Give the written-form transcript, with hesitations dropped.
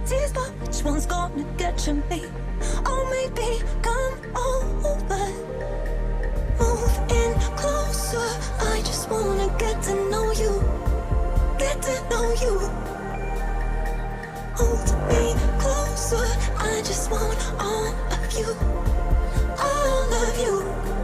tease, but which one's gonna get you me? Oh, maybe come over, move in closer. I just wanna get to know you, get to know you. Hold me closer, I just want all of you, all of you.